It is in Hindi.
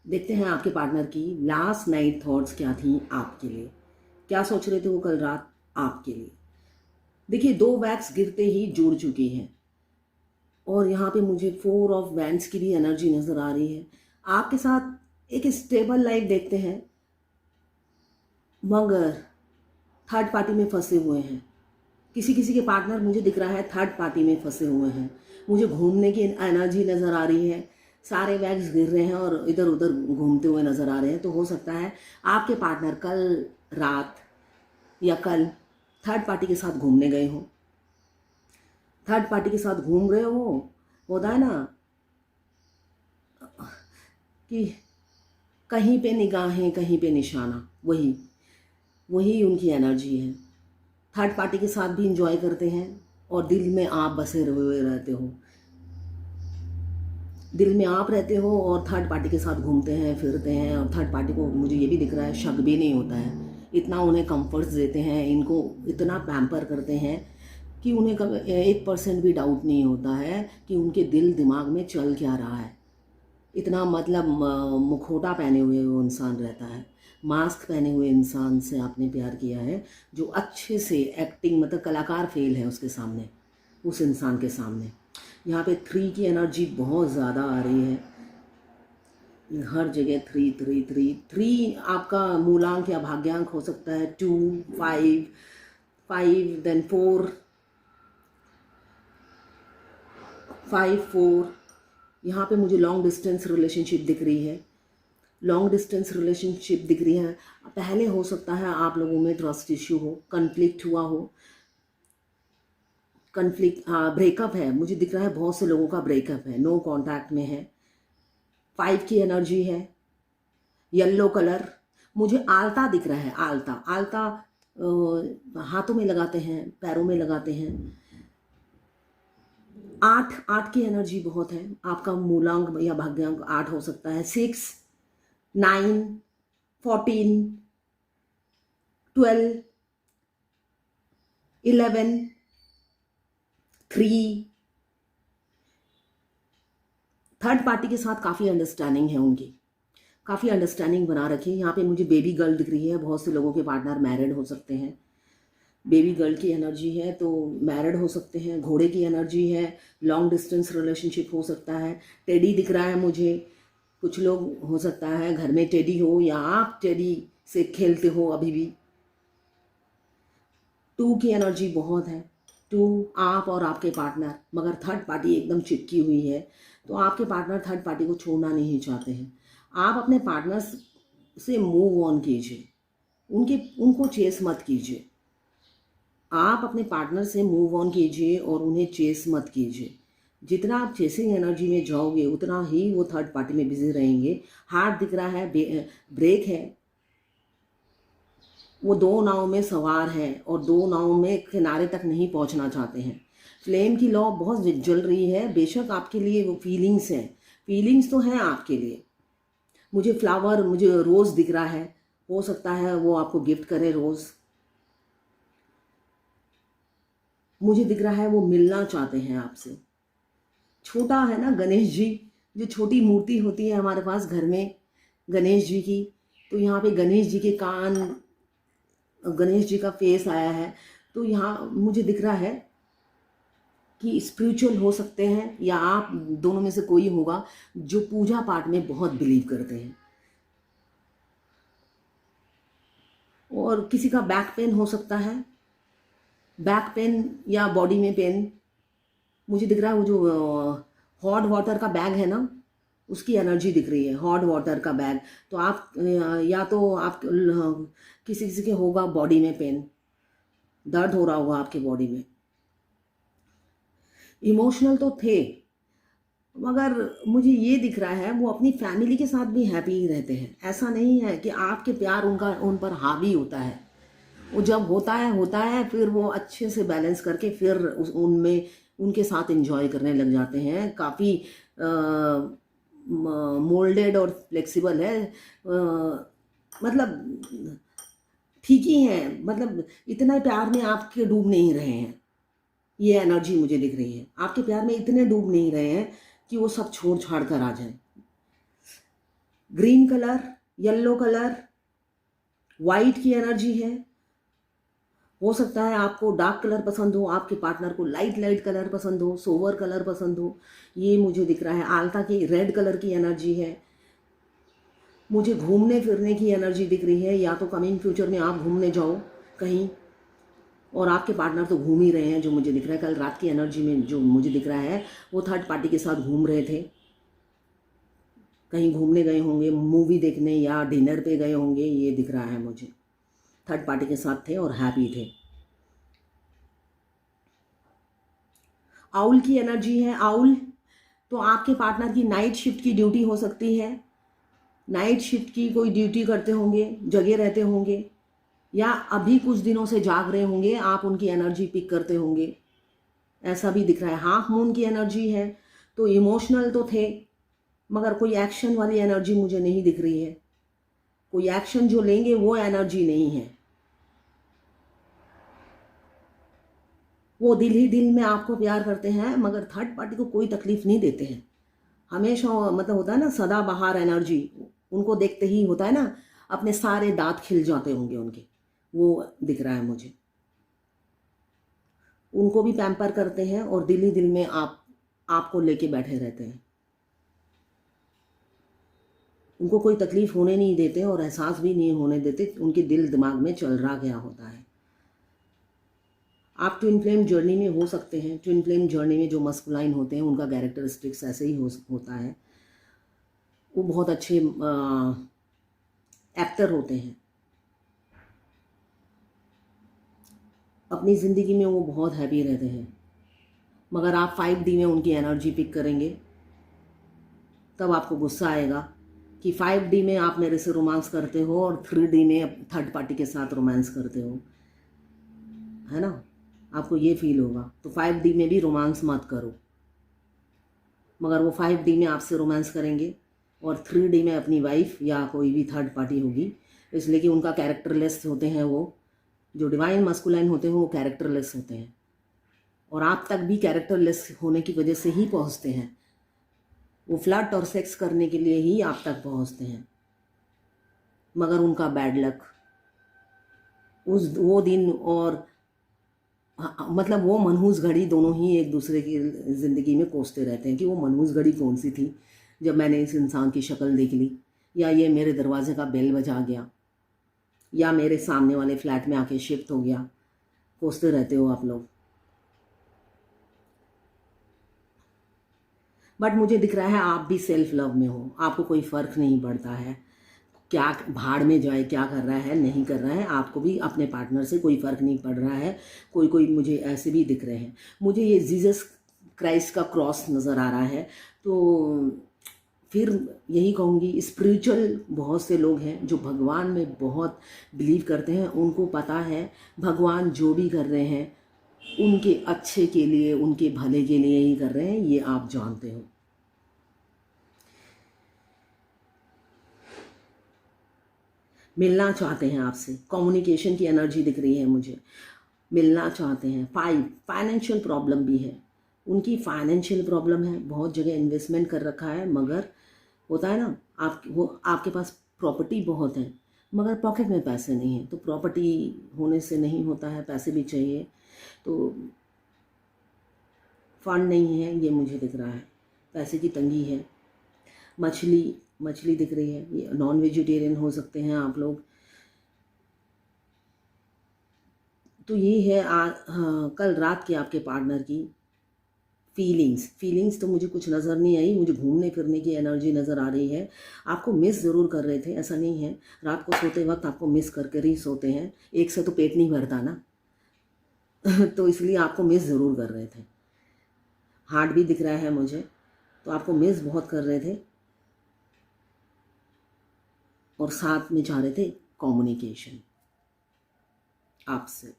देखते हैं आपके पार्टनर की लास्ट नाइट थॉट्स क्या थी आपके लिए, क्या सोच रहे थे वो कल रात आपके लिए। देखिए, 2 वैक्स गिरते ही जुड़ चुकी हैं और यहाँ पे मुझे 4 ऑफ वैंड्स की भी एनर्जी नज़र आ रही है। आपके साथ एक स्टेबल लाइफ देखते हैं, मगर थर्ड पार्टी में फंसे हुए हैं। किसी किसी के पार्टनर मुझे दिख रहा है थर्ड पार्टी में फंसे हुए हैं। मुझे घूमने की एनर्जी नज़र आ रही है, सारे वैक्स गिर रहे हैं और इधर उधर घूमते हुए नज़र आ रहे हैं। तो हो सकता है आपके पार्टनर कल रात या कल थर्ड पार्टी के साथ घूमने गए हो। थर्ड पार्टी के साथ घूम रहे हो, होता है ना कि कहीं पे निगाहें कहीं पे निशाना, वही वही उनकी एनर्जी है। थर्ड पार्टी के साथ भी इंजॉय करते हैं और दिल में आप बसे हुए रहते हो। दिल में आप रहते हो और थर्ड पार्टी के साथ घूमते हैं फिरते हैं। और थर्ड पार्टी को मुझे ये भी दिख रहा है शक भी नहीं होता है, इतना उन्हें कंफर्ट्स देते हैं, इनको इतना पैम्पर करते हैं कि उन्हें कभी 1% भी डाउट नहीं होता है कि उनके दिल दिमाग में चल क्या रहा है। इतना मतलब मुखौटा पहने हुए वो इंसान रहता है, मास्क पहने हुए इंसान से आपने प्यार किया है जो अच्छे से एक्टिंग, मतलब कलाकार फेल है उसके सामने, उस इंसान के सामने। यहाँ पे 3 की एनर्जी बहुत ज़्यादा आ रही है, हर जगह 3 3 3 3 आपका मूलांक या भाग्यांक हो सकता है। 2 5 5 देन 4 5 4। यहाँ पे मुझे लॉन्ग डिस्टेंस रिलेशनशिप दिख रही है, लॉन्ग डिस्टेंस रिलेशनशिप दिख रही है। पहले हो सकता है आप लोगों में ट्रस्ट इश्यू हो, कन्फ्लिक्ट हुआ हो, कन्फ्लिक्ट ब्रेकअप है, मुझे दिख रहा है बहुत से लोगों का ब्रेकअप है, नो कांटेक्ट में है। 5 की एनर्जी है, येलो कलर, मुझे आलता दिख रहा है। आलता आलता हाथों में लगाते हैं, पैरों में लगाते हैं। 8 की एनर्जी बहुत है, आपका मूलांक या भाग्यांक 8 हो सकता है। 6 9 14 12 11 3। थर्ड पार्टी के साथ काफ़ी अंडरस्टैंडिंग है उनकी, काफ़ी अंडरस्टैंडिंग बना रखी है। यहाँ पे मुझे बेबी गर्ल दिख रही है, बहुत से लोगों के पार्टनर मैरिड हो सकते हैं। बेबी गर्ल की एनर्जी है तो मैरिड हो सकते हैं। घोड़े की एनर्जी है, लॉन्ग डिस्टेंस रिलेशनशिप हो सकता है। टेडी दिख रहा है मुझे, कुछ लोग हो सकता है घर में टेडी हो या आप टेडी से खेलते हो अभी भी। 2 की एनर्जी बहुत है, 2 आप और आपके पार्टनर, मगर थर्ड पार्टी एकदम चिपकी हुई है। तो आपके पार्टनर थर्ड पार्टी को छोड़ना नहीं चाहते हैं। आप अपने पार्टनर से मूव ऑन कीजिए, उनको चेस मत कीजिए। आप अपने पार्टनर से मूव ऑन कीजिए और उन्हें चेस मत कीजिए। जितना आप चेसिंग एनर्जी में जाओगे उतना ही वो थर्ड पार्टी में बिजी रहेंगे। हार्ट दिख रहा है, ब्रेक है, वो 2 नाव में सवार हैं और 2 नाव में किनारे तक नहीं पहुंचना चाहते हैं। फ्लेम की लौ बहुत जल रही है, बेशक आपके लिए वो फीलिंग्स हैं, फीलिंग्स तो हैं आपके लिए। मुझे फ्लावर, मुझे रोज़ दिख रहा है, हो सकता है वो आपको गिफ्ट करे रोज़। मुझे दिख रहा है वो मिलना चाहते हैं आपसे। छोटा है ना गणेश जी, जो छोटी मूर्ति होती है हमारे पास घर में गणेश जी की, तो यहाँ पे गणेश जी के कान, गणेश जी का फेस आया है। तो यहाँ मुझे दिख रहा है कि स्पिरिचुअल हो सकते हैं या आप दोनों में से कोई होगा जो पूजा पाठ में बहुत बिलीव करते हैं। और किसी का बैक पेन हो सकता है, बैक पेन या बॉडी में पेन। मुझे दिख रहा है वो जो हॉट वाटर का बैग है ना, उसकी एनर्जी दिख रही है, हॉट वाटर का बैग। तो आप या तो आप किसी किसी के होगा बॉडी में पेन, दर्द हो रहा होगा आपके बॉडी में। इमोशनल तो थे, मगर मुझे ये दिख रहा है वो अपनी फैमिली के साथ भी हैप्पी रहते हैं। ऐसा नहीं है कि आपके प्यार उन पर हावी होता है। वो जब होता है फिर वो अच्छे से बैलेंस करके फिर उनमें उनके साथ एंजॉय करने लग जाते हैं। काफ़ी मोल्डेड और फ्लेक्सिबल है, मतलब ठीक ही है, मतलब इतना प्यार में आपके डूब नहीं रहे हैं। ये एनर्जी मुझे दिख रही है, आपके प्यार में इतने डूब नहीं रहे हैं कि वो सब छोड़ छाड़ कर आ जाए। Green colour, yellow colour, white की एनर्जी है। हो सकता है आपको डार्क कलर पसंद हो, आपके पार्टनर को लाइट लाइट कलर पसंद हो, सोवर कलर पसंद हो, ये मुझे दिख रहा है। आल्ता की रेड कलर की एनर्जी है। मुझे घूमने फिरने की एनर्जी दिख रही है, या तो कमिंग फ्यूचर में आप घूमने जाओ कहीं, और आपके पार्टनर तो घूम ही रहे हैं जो मुझे दिख रहा है। कल रात की एनर्जी में जो मुझे दिख रहा है वो थर्ड पार्टी के साथ घूम रहे थे, कहीं घूमने गए होंगे, मूवी देखने या डिनर पे गए होंगे, ये दिख रहा है मुझे। थर्ड पार्टी के साथ थे और हैप्पी थे। आउल की एनर्जी है। आउल तो आपके पार्टनर की नाइट शिफ्ट की ड्यूटी हो सकती है, नाइट शिफ्ट की कोई ड्यूटी करते होंगे, जगे रहते होंगे, या अभी कुछ दिनों से जाग रहे होंगे, आप उनकी एनर्जी पिक करते होंगे, ऐसा भी दिख रहा है। हाफ मून की एनर्जी है, तो इमोशनल तो थे, मगर कोई एक्शन वाली एनर्जी मुझे नहीं दिख रही है। कोई एक्शन जो लेंगे वो एनर्जी नहीं है। वो दिल ही दिल में आपको प्यार करते हैं, मगर थर्ड पार्टी को कोई तकलीफ नहीं देते हैं। हमेशा मतलब होता है ना सदाबहार एनर्जी, उनको देखते ही होता है ना अपने सारे दांत खिल जाते होंगे उनके, वो दिख रहा है मुझे। उनको भी पैम्पर करते हैं और दिल ही दिल में आपको लेके बैठे रहते हैं। उनको कोई तकलीफ होने नहीं देते और एहसास भी नहीं होने देते, उनके दिल दिमाग में चल रहा गया होता है। आप ट्विन फ्लेम जर्नी में हो सकते हैं। ट्विन फ्लेम जर्नी में जो मस्कुलाइन होते हैं उनका कैरेक्टरिस्टिक्स ऐसे ही होता है। वो बहुत अच्छे एक्टर होते हैं। अपनी ज़िंदगी में वो बहुत हैप्पी रहते हैं, मगर आप 5D में उनकी एनर्जी पिक करेंगे तब आपको गुस्सा आएगा कि 5D में आप मेरे से रोमांस करते हो और 3D में थर्ड पार्टी के साथ रोमांस करते हो, है ना। आपको ये फील होगा। तो 5D में भी रोमांस मत करो, मगर वो 5D में आपसे रोमांस करेंगे और 3D में अपनी वाइफ या कोई भी थर्ड पार्टी होगी, इसलिए कि उनका कैरेक्टरलेस होते हैं। वो जो डिवाइन मस्कुलाइन होते हैं वो कैरेक्टरलेस होते हैं, और आप तक भी कैरेक्टरलेस होने की वजह से ही पहुंचते हैं। वो फ्लर्ट और सेक्स करने के लिए ही आप तक पहुंचते हैं, मगर उनका बैड लक वो दिन और मतलब वो मनहूस घड़ी दोनों ही एक दूसरे की ज़िंदगी में कोसते रहते हैं कि वो मनहूस घड़ी कौन सी थी जब मैंने इस इंसान की शक्ल देख ली, या ये मेरे दरवाजे का बेल बजा गया, या मेरे सामने वाले फ्लैट में आके शिफ्ट हो गया। कोसते रहते हो आप लोग। बट मुझे दिख रहा है आप भी सेल्फ लव में हो, आपको कोई फ़र्क नहीं पड़ता है क्या भाड़ में जाए, क्या कर रहा है नहीं कर रहा है, आपको भी अपने पार्टनर से कोई फ़र्क नहीं पड़ रहा है। कोई मुझे ऐसे भी दिख रहे हैं। मुझे ये जीसस क्राइस्ट का क्रॉस नज़र आ रहा है। तो फिर यही कहूँगी, स्पिरिचुअल बहुत से लोग हैं जो भगवान में बहुत बिलीव करते हैं। उनको पता है भगवान जो भी कर रहे हैं उनके अच्छे के लिए, उनके भले के लिए ही कर रहे हैं, ये आप जानते हो। मिलना चाहते हैं आपसे, कम्युनिकेशन की एनर्जी दिख रही है मुझे। मिलना चाहते हैं। फाइनेंशियल प्रॉब्लम भी है उनकी, फाइनेंशियल प्रॉब्लम है। बहुत जगह इन्वेस्टमेंट कर रखा है, मगर होता है ना आपके पास प्रॉपर्टी बहुत है मगर पॉकेट में पैसे नहीं हैं। तो प्रॉपर्टी होने से नहीं होता है, पैसे भी चाहिए, तो फंड नहीं है, ये मुझे दिख रहा है। पैसे की तंगी है। मछली दिख रही है। ये नॉन वेजिटेरियन हो सकते हैं आप लोग। तो ये है हाँ, कल रात की आपके पार्टनर की फीलिंग्स तो मुझे कुछ नज़र नहीं आई। मुझे घूमने फिरने की एनर्जी नज़र आ रही है। आपको मिस ज़रूर कर रहे थे, ऐसा नहीं है। रात को सोते वक्त आपको मिस करके ही सोते हैं, एक से तो पेट नहीं भरता ना तो इसलिए आपको मिस ज़रूर कर रहे थे। हार्ट भी दिख रहा है मुझे, तो आपको मिस बहुत कर रहे थे और साथ में चाह रहे थे कम्युनिकेशन आपसे।